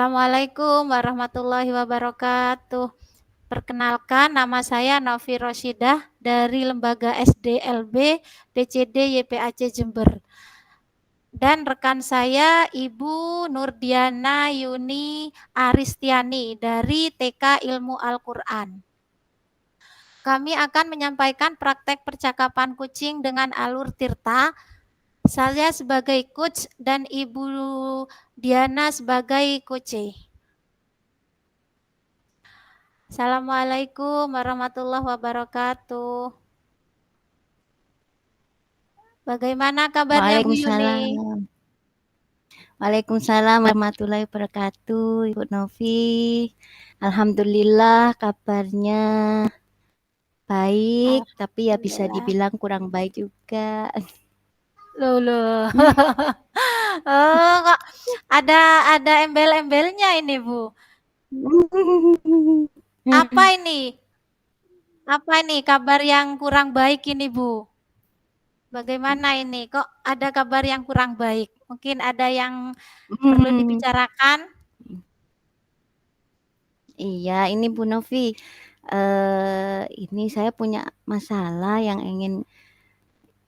Assalamualaikum warahmatullahi wabarakatuh. Perkenalkan, nama saya Novi Rosyidah dari Lembaga SDLB DCD YPAC Jember. Dan rekan saya Ibu Nurdiana Yuni Aristiani dari TK Ilmu Al-Quran. Kami akan menyampaikan praktek percakapan kucing dengan alur Tirta. Saya sebagai coach dan Ibu Diana sebagai coach. Assalamualaikum warahmatullahi wabarakatuh. Bagaimana kabarnya Bu Yuni? Waalaikumsalam. Waalaikumsalam warahmatullahi wabarakatuh, Ibu Novi. Alhamdulillah kabarnya baik, tapi ya bisa Alhamdulillah. dibilang kurang baik juga. Loh. Oh, kok ada embel-embelnya ini, Bu. Apa ini? Apa ini kabar yang kurang baik ini, Bu? Bagaimana ini? Kok ada kabar yang kurang baik? Mungkin ada yang perlu dibicarakan? Iya, ini Bu Novi. Ini saya punya masalah yang ingin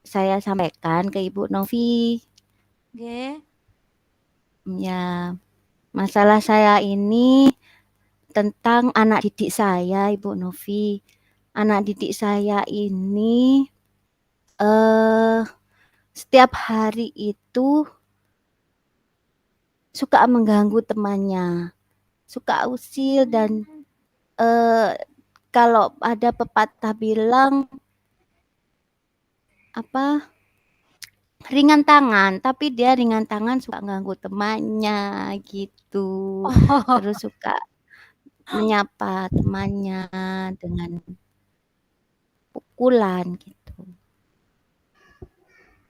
saya sampaikan ke Ibu Novi. Nggih. Ya, masalah saya ini tentang anak didik saya, Ibu Novi. Anak didik saya ini setiap hari itu suka mengganggu temannya, suka usil dan kalau ada pepatah bilang apa ringan tangan, tapi dia ringan tangan suka ganggu temannya gitu. Terus suka menyapa temannya dengan pukulan gitu.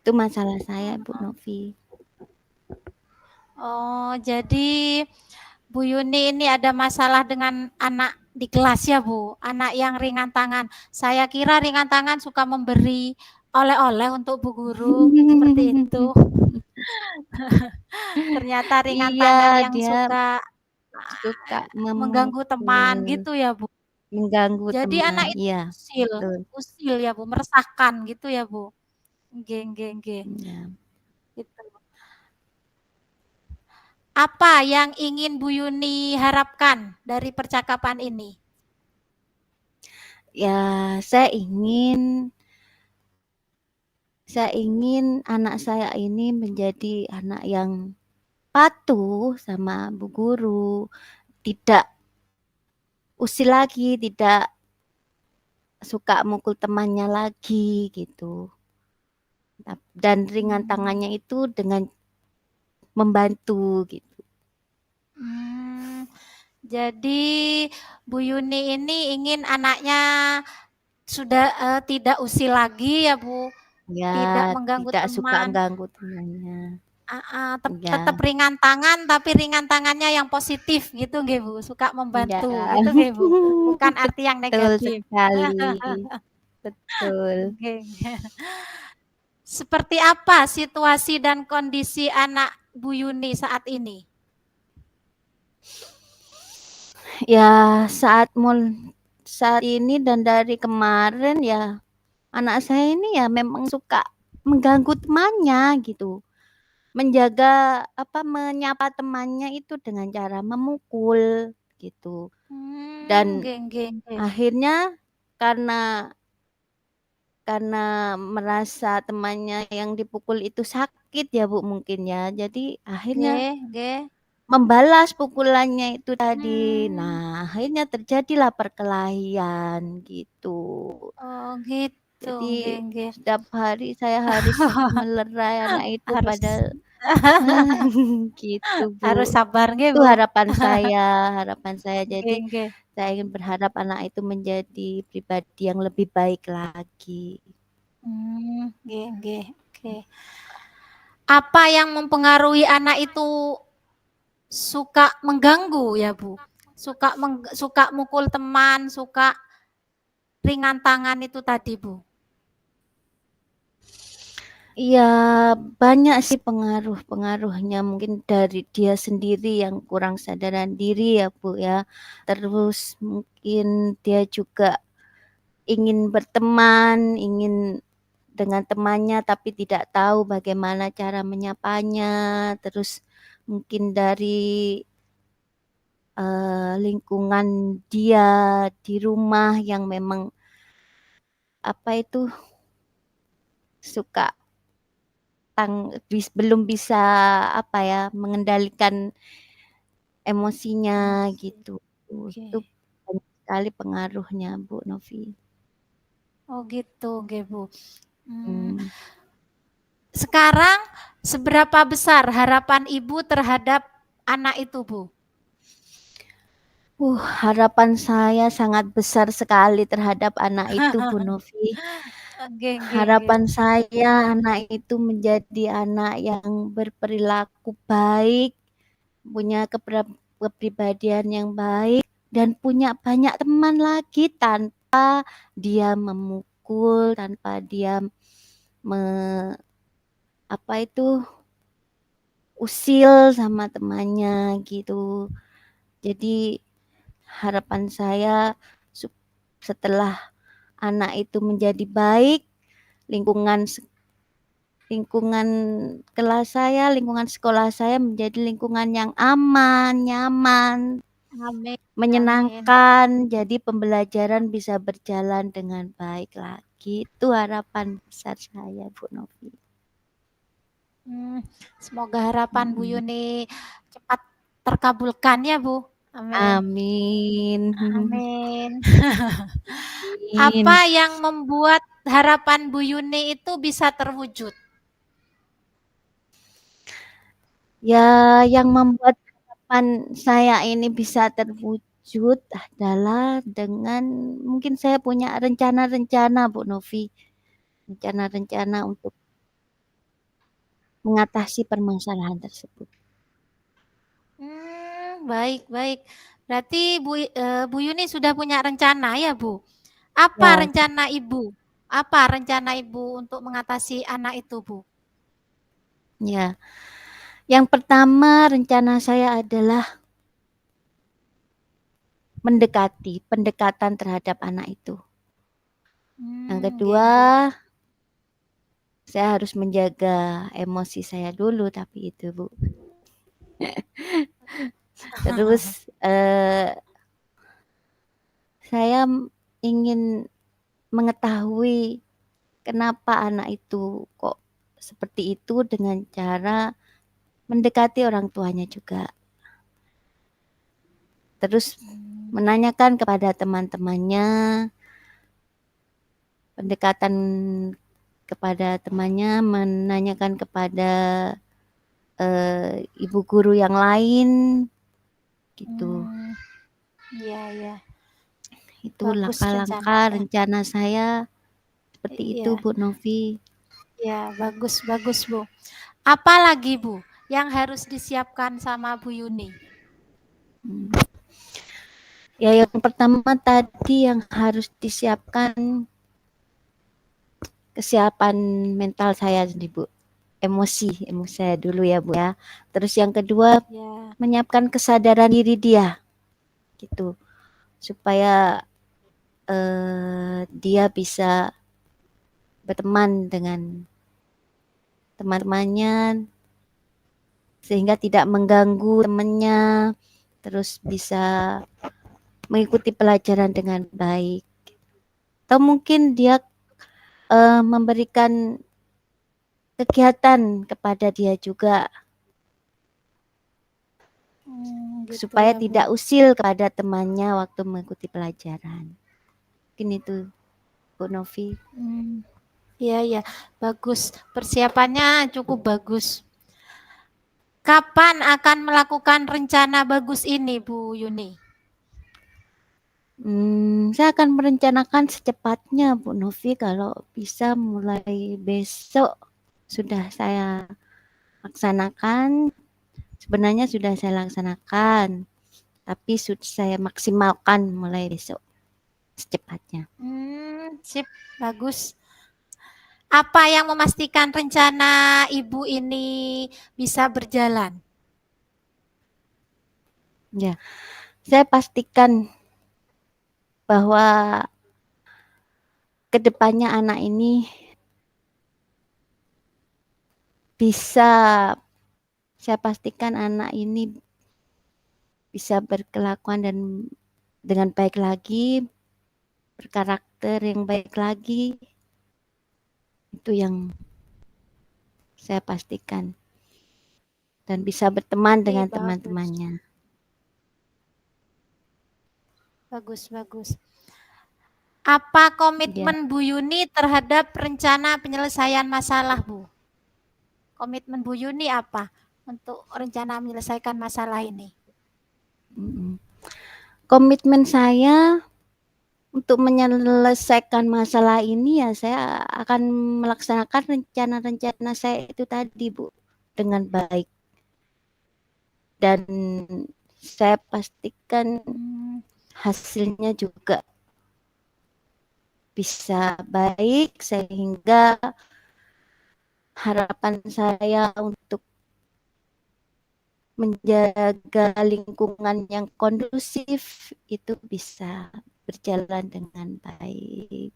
Itu masalah saya, Bu Novi. Oh, jadi Bu Yuni ini ada masalah dengan anak di kelas ya, Bu? Anak yang ringan tangan. Saya kira ringan tangan suka memberi oleh-oleh untuk Bu Guru, seperti itu. Ternyata ringan Iya, tangan yang dia suka suka mengganggu teman memukul, gitu ya, Bu? mengganggu Jadi teman. anak itu Iya, usil, betul. usil ya, Bu, meresahkan gitu ya, Bu? Nggih, nggih, nggih. Iya. Gitu. Apa yang ingin Bu Yuni harapkan dari percakapan ini? Ya, saya ingin anak saya ini menjadi anak yang patuh sama Bu Guru, tidak usil lagi, tidak suka mukul temannya lagi gitu. Dan ringan tangannya itu dengan membantu gitu. Jadi Bu Yuni ini ingin anaknya sudah tidak usil lagi ya, Bu? Ya, Tidak mengganggu tidak suka teman. ganggu temannya. Tetap Ya, ringan tangan, tapi ringan tangannya yang positif gitu nggih, Bu? Suka ya. membantu gitu nggih, Bu? Bukan arti yang Betul negatif. sekali. Betul. Oke. Seperti apa situasi dan kondisi anak Bu Yuni saat ini? Ya, saat ini dan dari kemarin ya anak saya ini ya memang suka mengganggu temannya gitu. Menyapa temannya itu dengan cara memukul gitu. Dan Nggih, nggih, nggih. akhirnya karena karena merasa temannya yang dipukul itu sakit ya Bu mungkin ya. Jadi akhirnya Nggih, nggih. membalas pukulannya itu tadi. Mmm. Nah, akhirnya terjadilah perkelahian gitu. Oh gitu, nggih, Jadi nggih. setiap hari saya harus melerai anak itu Harus pada gitu harus Bu. sabar nggih, Itu Bu. harapan saya. Nggih, Jadi nggih. saya ingin berharap anak itu menjadi pribadi yang lebih baik lagi. Nggih, nggih, oke. Apa yang mempengaruhi anak itu suka mengganggu ya, Bu? Suka mukul teman, suka ringan tangan itu tadi, Bu? Iya, banyak sih pengaruh-pengaruhnya, mungkin dari dia sendiri yang kurang sadaran diri ya, Bu, ya. Terus mungkin dia juga ingin berteman, ingin dengan temannya tapi tidak tahu bagaimana cara menyapanya. Terus mungkin dari lingkungan dia di rumah yang memang apa itu suka belum bisa apa ya mengendalikan emosinya Emosi. gitu. Oke. Itu banyak sekali pengaruhnya, Bu Novi. Oh gitu, oke Bu. Hmm, Hmm. sekarang seberapa besar harapan Ibu terhadap anak itu, Bu? Harapan saya sangat besar sekali terhadap anak itu, Bu Novi. Oke, oke, oke. Harapan saya anak itu menjadi anak yang berperilaku baik, punya kepribadian yang baik, dan punya banyak teman lagi tanpa dia memukul, tanpa dia me, apa itu usil sama temannya gitu. Jadi harapan saya setelah anak itu menjadi baik, lingkungan lingkungan kelas saya, lingkungan sekolah saya menjadi lingkungan yang aman, nyaman, Amin, amin. menyenangkan. Jadi pembelajaran bisa berjalan dengan baik lagi. Itu harapan besar saya, Bu Novi. Hmm, semoga harapan Bu Mm-mm. Yuni cepat terkabulkan ya, Bu. Amin. Amin. Amin. Apa Amin. yang membuat harapan Bu Yuni itu bisa terwujud? Ya, yang membuat harapan saya ini bisa terwujud adalah dengan mungkin saya punya rencana-rencana, Bu Novi. Rencana-rencana untuk mengatasi permasalahan tersebut. Baik, baik. Berarti Bu Yuni sudah punya rencana ya, Bu? Apa Ya, rencana Ibu? Apa rencana Ibu untuk mengatasi anak itu, Bu? ya. Yang pertama rencana saya adalah pendekatan terhadap anak itu. Yang Nggih, kedua, nggih. saya harus menjaga emosi saya dulu, tapi itu Bu. Terus saya ingin mengetahui kenapa anak itu kok seperti itu dengan cara mendekati orang tuanya juga. Terus Mmm, menanyakan kepada teman-temannya, pendekatan kepada temannya, menanyakan kepada ibu guru yang lain, gitu. mmm, iya, iya. Itu Bagus langkah-langkah rencananya. rencana saya seperti itu, Iya, Bu Novi. iya, bagus, bagus, Bu. Apa lagi, Bu, yang harus disiapkan sama Bu Yuni? Hmm. Ya, yang pertama tadi yang harus disiapkan kesiapan mental saya sendiri, Bu. Emosi saya dulu ya, Bu ya. Terus yang kedua, Ya. menyiapkan kesadaran diri dia, gitu. Supaya dia bisa berteman dengan teman-temannya sehingga tidak mengganggu temannya, terus bisa mengikuti pelajaran dengan baik. Atau mungkin dia memberikan kegiatan kepada dia juga Gitu supaya ya, Bu. tidak usil kepada temannya waktu mengikuti pelajaran. Mungkin itu, Bu Novi. Mmm, iya, iya, bagus. Persiapannya cukup bagus. Kapan akan melakukan rencana bagus ini, Bu Yuni? Saya akan merencanakan secepatnya, Bu Novi, kalau bisa mulai besok sudah saya laksanakan. Sebenarnya sudah saya laksanakan, tapi sudah saya maksimalkan mulai besok secepatnya. Sip, bagus. Apa yang memastikan rencana Ibu ini bisa berjalan? Ya, saya pastikan bahwa kedepannya anak ini bisa, saya pastikan anak ini bisa berkelakuan dan dengan baik lagi, berkarakter yang baik lagi. Itu yang saya pastikan. Dan bisa berteman Oke, dengan bagus. teman-temannya. Bagus, bagus. Apa Ya. komitmen Bu Yuni terhadap rencana penyelesaian masalah, Bu? Komitmen Bu Yuni apa untuk rencana menyelesaikan masalah ini? Komitmen saya untuk menyelesaikan masalah ini ya saya akan melaksanakan rencana-rencana saya itu tadi, Bu, dengan baik. Dan saya pastikan hasilnya juga bisa baik sehingga harapan saya untuk menjaga lingkungan yang kondusif itu bisa berjalan dengan baik.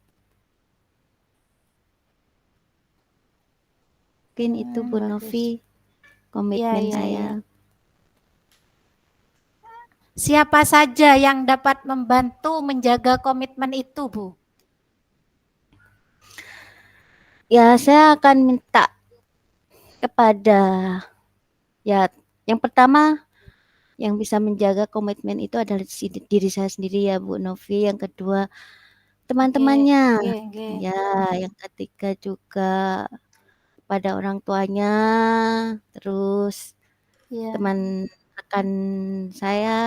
Mungkin itu Bu Novi Bagus. Ya, komitmen ya, saya. ya. Siapa saja yang dapat membantu menjaga komitmen itu, Bu? Ya, saya akan minta kepada, ya, yang pertama yang bisa menjaga komitmen itu adalah diri saya sendiri ya Bu Novi. Yang kedua Oke, teman-temannya. oke, oke. Ya, yang ketiga juga pada orang tuanya, terus Ya, teman rekan saya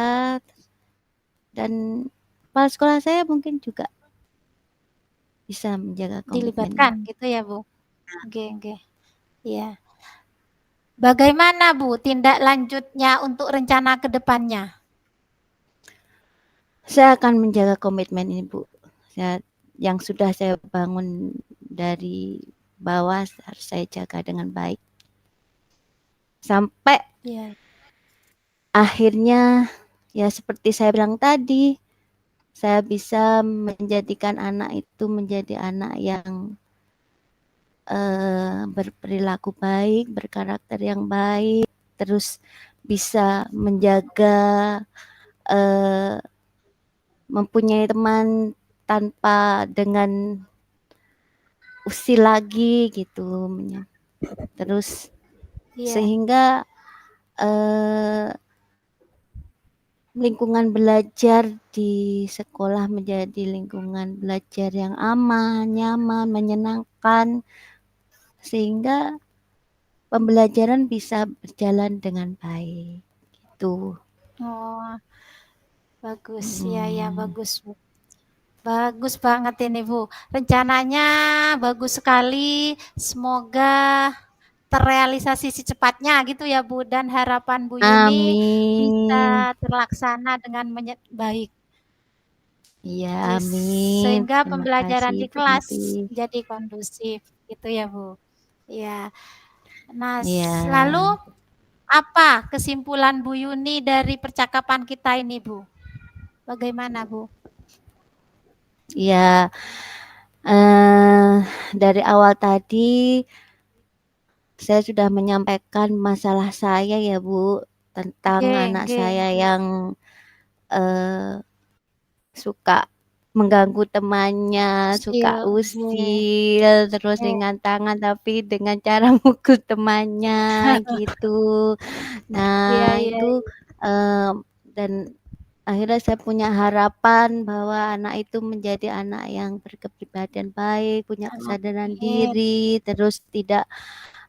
dan kepala sekolah saya mungkin juga bisa menjaga komitmen dilibatkan itu. gitu ya, Bu. Oke, oke. Ya. Bagaimana, Bu, tindak lanjutnya untuk rencana ke depannya? Saya akan menjaga komitmen ini, Bu. Yang sudah saya bangun dari bawah harus saya jaga dengan baik. Sampai Ya. akhirnya ya seperti saya bilang tadi, saya bisa menjadikan anak itu menjadi anak yang berperilaku baik, berkarakter yang baik, terus bisa menjaga eh, mempunyai teman tanpa dengan usil lagi gitu. Terus Iya. sehingga lingkungan belajar di sekolah menjadi lingkungan belajar yang aman, nyaman, menyenangkan, sehingga pembelajaran bisa berjalan dengan baik. Gitu. Oh, bagus. Ya, ya, Hmm. bagus, Bu. Bagus banget ini, Bu. Rencananya bagus sekali. Semoga terrealisasi secepatnya gitu ya, Bu. Dan harapan Bu Yuni bisa Amin. terlaksana dengan baik. Iya, Yes, amin. sehingga Terima kasih, pembelajaran di Bu Novi. kelas jadi kondusif gitu ya, Bu. Ya. Nah, lalu Iya, apa kesimpulan Bu Yuni dari percakapan kita ini, Bu? Bagaimana, Bu? iya. Eh, dari awal tadi saya sudah menyampaikan masalah saya ya Bu, tentang Oke, anak oke. saya yang eh, suka mengganggu temannya, suka Usil, oke. usil, terus Oke. ringan tangan tapi dengan cara mukul temannya gitu. Iya, Nah, iya. itu eh, dan akhirnya saya punya harapan bahwa anak itu menjadi anak yang berkepribadian baik, punya kesadaran Oke. diri, terus tidak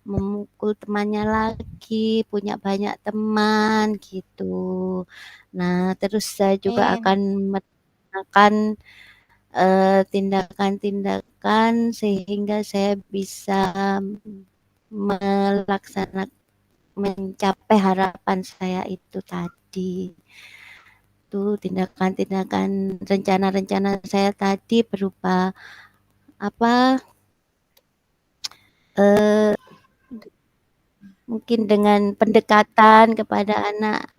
memukul temannya lagi, punya banyak teman gitu. Nah, terus saya juga Amin. akan melakukan tindakan-tindakan sehingga saya bisa melaksanakan mencapai harapan saya itu tadi. Itu tindakan-tindakan rencana-rencana saya tadi berupa apa eee, mungkin dengan pendekatan kepada anak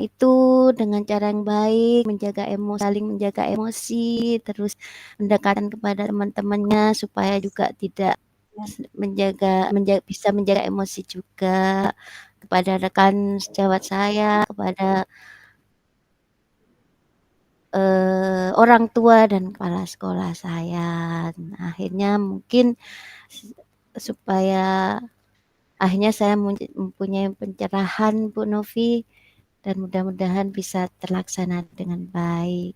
itu dengan cara yang baik, saling menjaga emosi, terus pendekatan kepada teman-temannya supaya juga tidak bisa menjaga emosi juga, kepada rekan sejawat saya, kepada orang tua dan kepala sekolah saya. Nah, akhirnya mungkin supaya akhirnya saya mempunyai pencerahan Bu Novi dan mudah-mudahan bisa terlaksana dengan baik.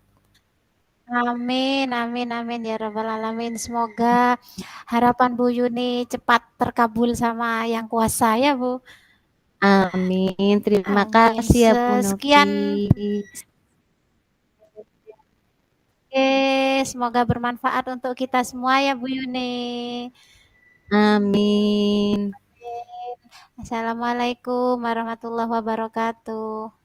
Amin, amin, amin ya rabbal alamin. Semoga harapan Bu Yuni cepat terkabul sama Yang Kuasa ya, Bu. Amin. Terima Amin. kasih ya Bu Novi. Sekian. Oke, semoga bermanfaat untuk kita semua ya Bu Yuni. Amin. Assalamualaikum warahmatullahi wabarakatuh.